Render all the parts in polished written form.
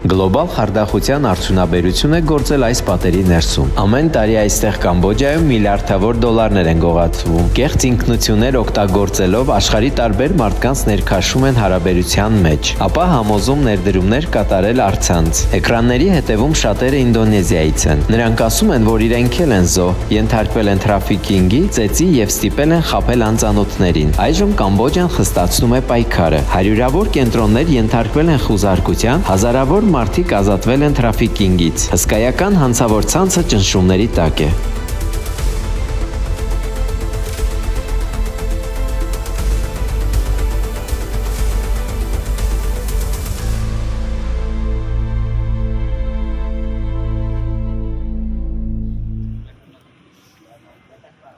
Գլոբալ խարդախության արդյունաբերություն է գործել այս պատերի ներսում։ Ամեն տարի այստեղ Կամբոջայում միլիարդավոր դոլարներ են գողացվում։ Կեղծ ինքնություններ օգտագործելով աշխարհի տարբեր մարդկանց ներքաշում են հարաբերության մեջ, ապա համոզում ներդրումներ կատարել առցանց։ Էկրանների հետևում շատերը Ինդոնեզիայից են։ Նրանք ասում են, որ իրենք էլ են զոհ, ենթարկվել են թրաֆիքինգի, ծեծի եւ ստիպել են խաբել անծանոթներին։ Այժմ Կամբոջան խստացնում է պայքարը։ Հարյուրավոր կենտրոններ ենթարկվել են խուզարկության, հազարավոր մարդիկ ազատվել են թրաֆիքինգից։ Հսկայական հանցավոր ցանցը ճնշումների տակ է։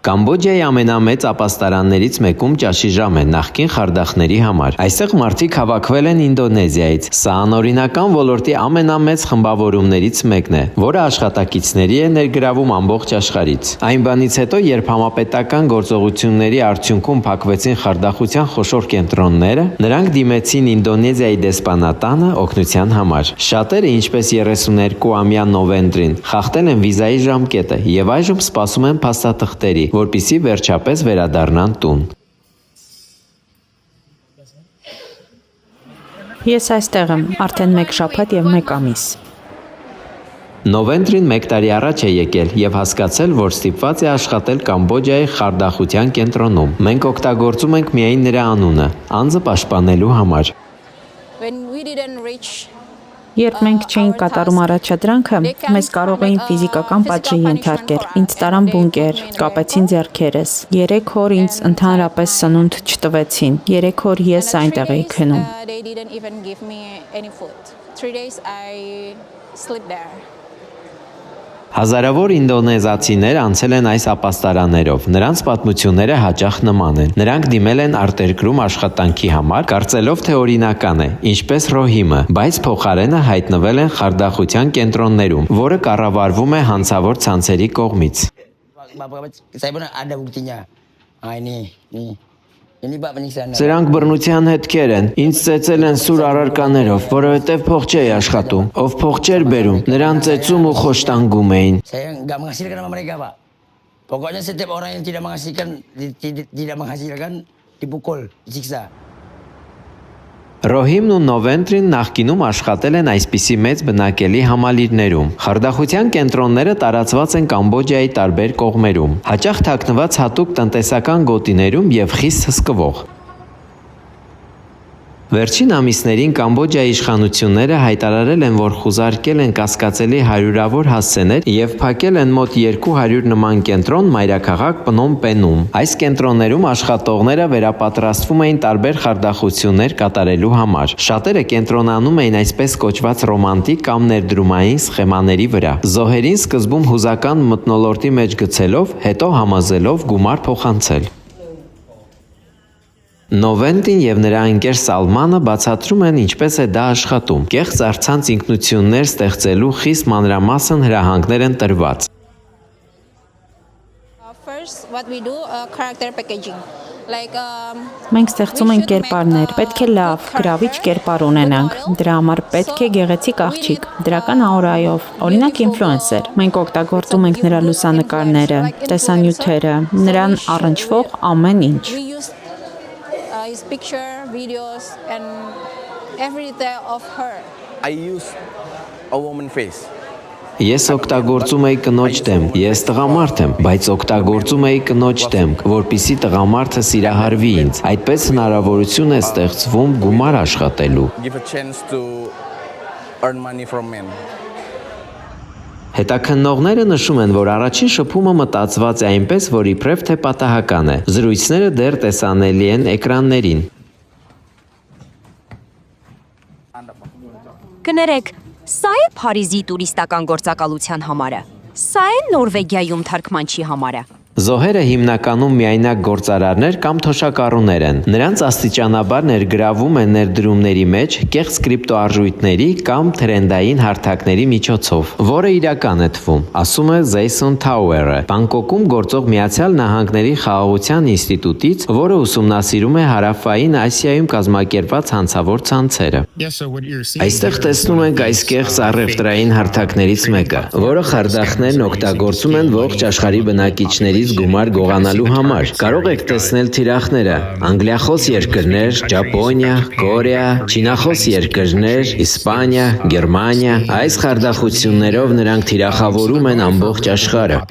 Կամբոջայի ամենամեծ ապաստարաններից մեկում ճաշի ժամ է նախկին խարդախների համար։ Այստեղ մարդիկ հավաքվել են Ինդոնեզիայից։ Սա անօրինական ոլորտի ամենամեծ խմբավորումներից մեկն է, որը աշխատակիցների է ներգրավում ամբողջ աշխարհից։ Այն բանից հետո, երբ համապետական գործողությունների արդյունքում փակվեցին խարդախության խոշոր կենտրոնները, նրանք դիմեցին Ինդոնեզիայի դեսպանատանը օգնության համար։ Շատերը, ինչպես 32-ամյա Նովենտրին, խախտել են վիզայի ժամկետը եւ այժմ սպասում են փաստաթղթերի, որպեսզի վերջապես վերադառնան տուն։ Ես այստեղ եմ արդեն 1 շաբաթ եւ 1 ամիս։ Նովենտրին 1 տարի առաջ է եկել եւ հասկացել, որ ստիպված է աշխատել Կամբոջայի խարդախության կենտրոնում։ Մենք օգտագործում ենք միայն նրա անունը, անձը պաշտպանելու համար։ Երբ մենք չէինք կատարում առաջադրանքը, մեզ կարող էին ֆիզիկական պատժի ենթարկել։ Ինձ տարան բունկեր, կապեցին ձեռքերս։ 3 օր ինձ ընդհանրապես սնունդ չտվեցին։ 3 օր ես այնտեղ էի քնում։ Հազարավոր ինդոնեզացիներ անցել են այս ապաստարաններով։ Նրանց պատմությունները հաճախ նման են։ Նրանք դիմել են արտերկրում աշխատանքի համար, կարծելով թե օրինական է, ինչպես Ռոհիմը, բայց փոխարենը հայտնվել են խարդախության կենտրոններում, որը կառավարվում է հանցավոր ցանցերի կողմից։ Սրանք բռնության հետքեր են։ Ինձ ծեծել են սուր առարկաներով, որովհետև փող չէի աշխատում։ Ով փող չէր բերում, նրան ծեծում ու խոշտանգում էին։ Ռոհիմն ու Նովենտրին նախկինում աշխատել են այսպիսի մեծ բնակելի համալիրներում։ Խարդախության կենտրոնները տարածված են Կամբոջայի տարբեր կողմերում, հաճախ թաքնված հատուկ տնտեսական գոտիներում եւ խիստ հսկվող։ Վերջին ամիսներին Կամբոջայի իշխանությունները հայտարարել են, որ խուզարկել են կասկածելի հարյուրավոր հասցեներ եւ փակել են մոտ 200 նման կենտրոն մայրաքաղաք Պնոմ Պենում։ Այս կենտրոններում աշխատողները վերապատրաստվում էին տարբեր խարդախություններ կատարելու համար։ Շատերը կենտրոնանում էին այսպես կոչված ռոմանտիկ կամ ներդրումային սխեմաների վրա։ Զոհերին սկզբում հուզական մթնոլորտի մեջ գցելով, հետո համոզելով գումար փոխանցել։ Նովենտին եւ նրա ընկեր Սալմանը բացատրում են ինչպես է դա աշխատում։ Կեղծ առցանց ինքնություններ ստեղծելու խիստ մանրամասն հրահանգներ են տրված։ Մենք ստեղծում ենք կերպարներ, պետք է լավ, գրավիչ կերպար ունենանք։ Դրա համար պետք է գեղեցիկ աղջիկ, դրական աուրայով, օրինակ ինֆլուենսեր։ Մենք օգտագործում ենք նրա լուսանկարները, տեսանյութերը, նրան առնչվող ամեն ինչ։ His picture, videos, and every detail of her. I use a woman face. Ես օգտագործում էի կնոջ դեմք, ես տղամարդ եմ, բայց օգտագործում էի կնոջ դեմք, որպեսզի տղամարդը սիրահարվի ինձ։ Այդպես հնարավորություն է ստեղծվում գումար աշխատելու։ Give a chance to earn money from men. Հետաքննողները նշում են, որ առաջին շփումը մտածված է այնպես, որ իբրև թե պատահական է։ Զրույցները դեռ տեսանելի են էկրաններին։ Կներեք, սա է Փարիզի տուրիստական գործակալության համարը։ Սա է Նորվեգիայում թարգմանչի համարը։ Զոհերը հիմնականում միայնակ գործարարներ կամ թոշակառուներ են։ Նրանց աստիճանաբար ներգրավում են ներդրումների մեջ կեղծ կրիպտոարժույթների կամ թրենդային հարթակների միջոցով, որը իրական է թվում, ասում է Jason Tower-ը, Բանգկոկում գործող Միացյալ Նահանգների խաղաղության ինստիտուտից, որը ուսումնասիրում է Հարավային Ասիայում կազմակերպված հանցավոր ցանցերը։ Այստեղ տեսնում ենք այս կեղծ առևտրային հարթակներից մեկը, որը խարդախներն օգտագործում են ողջ աշխարհի բնակիչների գումար գողանալու համար։ Կարող եք տեսնել թիրախները՝ անգլիախոս երկրներ, Ճապոնիա, Կորեա, չինախոս երկրներ, Իսպանիա, Գերմանիա։ Այս խարդախություններով նրանք թիրախավորում են ամբողջ աշխարհը։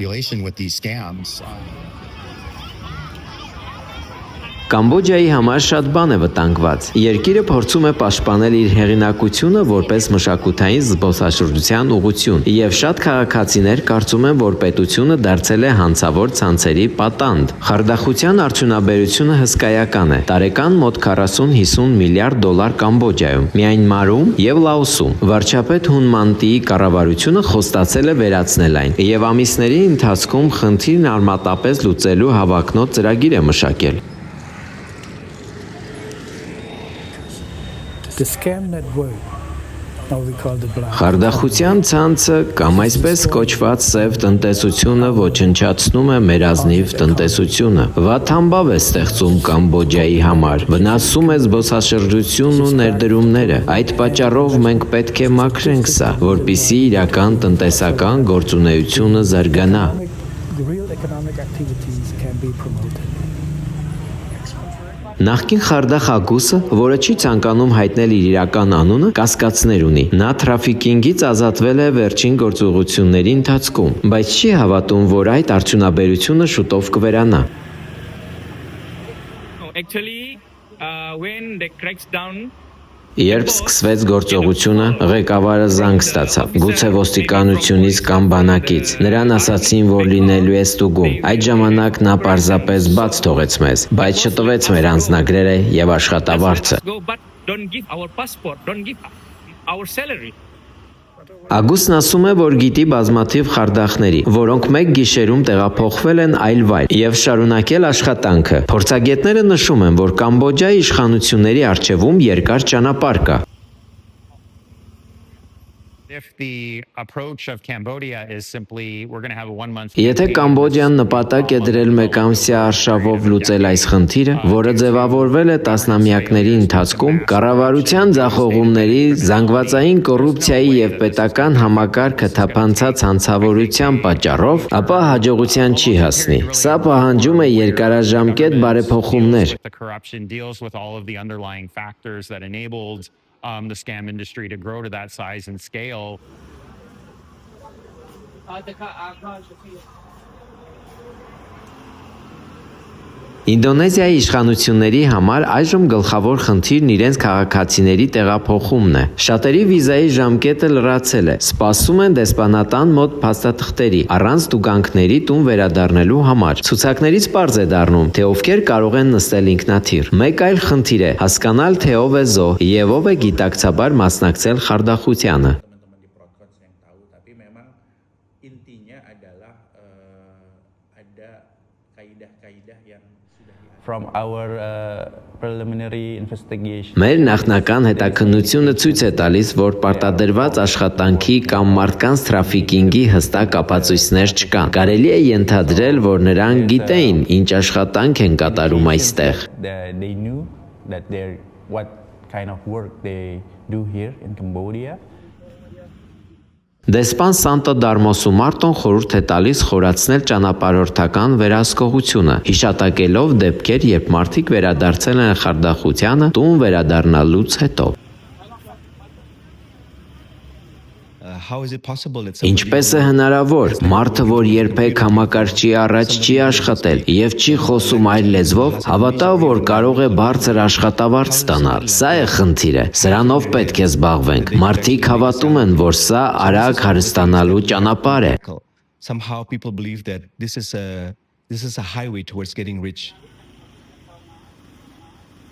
Կամբոջայի համար շատ բան է վտանգված։ Երկիրը փորձում է պաշտպանել իր հեղինակությունը որպես մշակութային զբոսաշրջության ուղղություն, եւ շատ քաղաքացիներ կարծում են, որ պետությունը դարձել է հանցավոր ցանցերի պատանդ։ Խարդախության արդյունաբերությունը հսկայական է։ Տարեկան մոտ 40-50 միլիարդ դոլար Կամբոջայում, միայն Մարում եւ Լաոսում։ Վարչապետ Հուն Մանտիի կառավարությունը խոստացել է վերացնել այն, եւ ամիսների ընթացքում խնդիրն արմատապես լուծելու հավակնոտ ծրագիր է մշակել։ The scam network, now we call the black. Խարդախության ցանցը կամ այսպես կոչված սև տնտեսությունը ոչնչացնում է մեր ազնիվ տնտեսությունը։ Վատ համբավ է ստեղծում Կամբոջայի համար, վնասում է զբոսաշրջությունն ու ներդրումները։ Այդ պատճառով մենք պետք է մաքրենք սա, որպիսի իրական տնտեսական գործունեությունը զարգանա։ The real economic activities can be promoted. Նախկին Խարդախ Ագուսը, որը չի ցանկանում հայտնել իր իրական անունը, կասկածներ ունի։ Նա թրաֆիկինգից ազատվել է վերջին գործողությունների ընթացքում, բայց չի հավատում, որ այդ արդյունաբերությունը շուտով կվերանա։ Երբ սկսվեց գործողությունը, ղեկավարը զանգ ստացավ, գուցե ոստիկանությունից կամ բանակից։ Նրան ասացին, որ լինելու է ստուգում։ Այդ ժամանակ նա պարզապես բաց թողեց մեզ, բայց չտվեց մեր անձնագրերը եւ աշխատավարձը։ Ագուսն ասում է, որ գիտի բազմաթիվ խարդախների, որոնք մեկ գիշերում տեղափոխվել են այլ վայր եւ շարունակել աշխատանքը։ Փորձագետները նշում են, որ Կամբոջայի իշխանությունների առջևում երկար ճանապարհ կա։ Եթե Կամբոջան նպատակ է դրել մեկամսյա արշավով լուծել այս խնդիրը, որը ձևավորվել է տասնամյակների ընթացքում, կառավարության ձախողումների, զանգվածային կոռուպցիայի եւ պետական համակարգը թափանցած հանցավորության պատճառով, ապա հաջողության չի հասնի։ Սա պահանջում է երկարաժամկետ բարեփոխումներ։ The scam industry to grow to that size and scale. Ինդոնեզիայի իշխանությունների համար այժմ գլխավոր խնդիրն իրենց քաղաքացիների տեղափոխումն է։ Շատերի վիզայի ժամկետը լրացել է։ Սպասում են դեսպանատան մոտ փաստաթղթերի, առանց տուգանքների տուն վերադառնալու համար։ Ցուցակներից պարզ է դառնում, թե ովքեր կարող են նստել ինքնաթիռ։ Մեկ այլ խնդիր է հասկանալ, թե ով է զոհ եւ ով է գիտակցաբար մասնակցել խարդախությանը։ From our preliminary investigation. Մեր նախնական հետաքննությունը ցույց է տալիս, որ պարտադրված աշխատանքի կամ մարդկանց թրաֆիկինգի հստակ ապացույցներ չկան։ Կարելի է ենթադրել, որ նրանք գիտեին, ինչ աշխատանք են կատարում այստեղ։ They knew that what kind of work they do here in Cambodia. Դեսպան Սանտո Դարմոսու Մարտոն խորհուրդ է տալիս խորացնել ճանապարհորդական վերահսկողությունը, հիշատակելով դեպքեր, երբ մարդիկ վերադարձել են խարդախությանը տուն վերադառնալուց հետո։ Ինչպես է հնարավոր, մարդը, որ երբեք համակարգչի առաջ չի աշխատել եւ չի խոսում այլ լեզվով, հավատա, որ կարող է բարձր աշխատավարձ ստանալ։ Սա է խնդիրը, սրանով պետք է զբաղվենք։ Մարդիկ հավատում են, որ սա արագ հարստանալու ճանապարհ է։ Somehow people believe that this is a highway towards getting rich.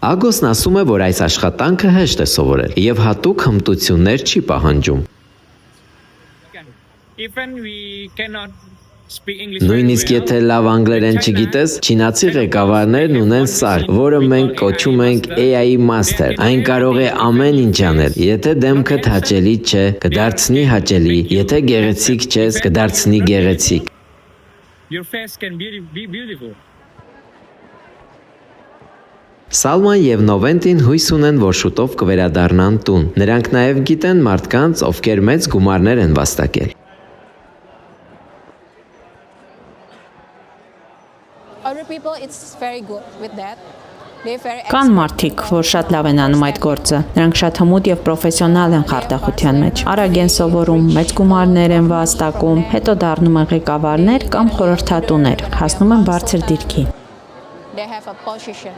Ագոսն ասում է, որ այս աշխատանքը հեշտ է սովորել եւ հատուկ հմտություններ չի պահանջում։ Even we cannot Նույնիսկ եթե լավ անգլերեն չգիտես, չինացի ղեկավարներն ունեն սարք, որը մենք կոչում ենք AI Master։ Այն կարող է ամեն ինչ անել։ Եթե դեմքդ հաճելի չէ, կդարձնի հաճելի, եթե գեղեցիկ չես, կդարձնի գեղեցիկ։ Your face can be beautiful. Սալման եւ Նովենտին հույս ունեն, որ շուտով կվերադառնան տուն։ Նրանք նաեւ գիտեն մարդկանց, ովքեր մեծ գումարներ են վաստակել։ Other people, it's very good with that. They're very Կան մարդիկ, որ շատ լավ են անում այդ գործը։ Նրանք շատ հմուտ եւ պրոֆեսիոնալ են խարդախության մեջ։ Արագ են սովորում, մեծ գումարներ են վաստակում, հետո դառնում են ղեկավարներ կամ խորհրդատուներ, հասնում են բարձր դիրքի։ They have a position.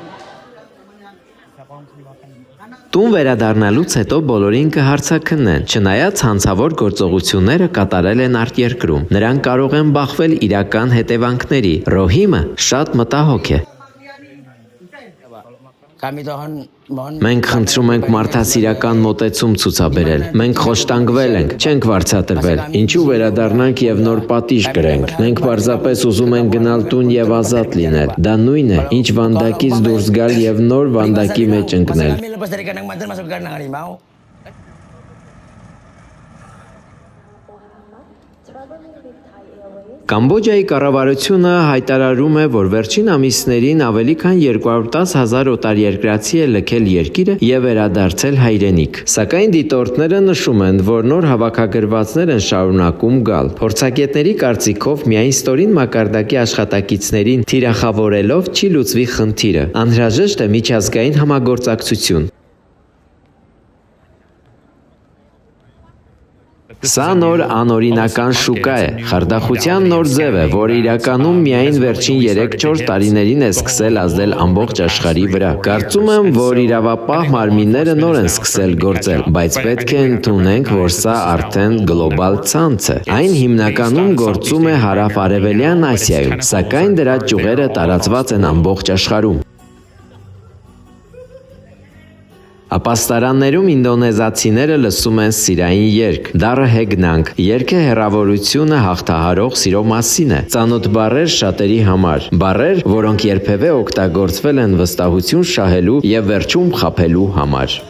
Տուն վերադառնալուց հետո բոլորին կհարցաքննեն, չնայած հանցավոր գործողությունները կատարել են արտերկրում։ Նրանք կարող են բախվել իրական հետևանքների։ Ռոհիմը շատ մտահոգ է։ Մենք խնդրում ենք մարդասիրական մոտեցում ցուցաբերել։ Մենք խոշտանգվել ենք, չենք վարձատրվել։ Ինչու վերադառնանք եւ նոր պատիժ կրենք։ Մենք պարզապես ուզում ենք գնալ տուն եւ ազատ լինել։ Դա նույնն է, ինչ վանդակից դուրս գալ եւ նոր վանդակի մեջ ընկնել։ Կամբոջայի կառավարությունը հայտարարում է, որ վերջին ամիսներին ավելի քան 210,000 օտարերկրացի է լքել երկիրը եւ վերադարձել հայրենիք։ Սակայն դիտորդները նշում են, որ նոր հավաքագրվածներ են շարունակում գալ։ Փորձագետների կարծիքով միայն ստորին մակարդակի աշխատակիցներին թիրախավորելով չի լուծվի խնդիրը։ Անհրաժեշտ է միջազգային համագործակցություն։ Սա նոր անօրինական շուկա է, խարդախության նոր ձև է, որը իրականում միայն վերջին 3-4 տարիներին է սկսել ազդել ամբողջ աշխարհի վրա։ Կարծում եմ, որ իրավապահ մարմինները նոր են սկսել գործել, բայց պետք է ընդունենք, որ սա արդեն գլոբալ ցանց է։ Այն հիմնականում գործում է հարավ-արևելյան Ասիայում, սակայն դրա ճյուղերը տարածված են ամբողջ աշխարհում։ Ապաստարաններում ինդոնեզացիները լսում են սիրային երգ, դառը հեգնանք։ Երգը հեռավորությունը հաղթահարող սիրո մասին է։ Ծանոթ բառեր շատերի համար։ Բառեր, որոնք երբևէ օգտագործվել են վստահություն շահելու եւ վերջում խաբելու համար։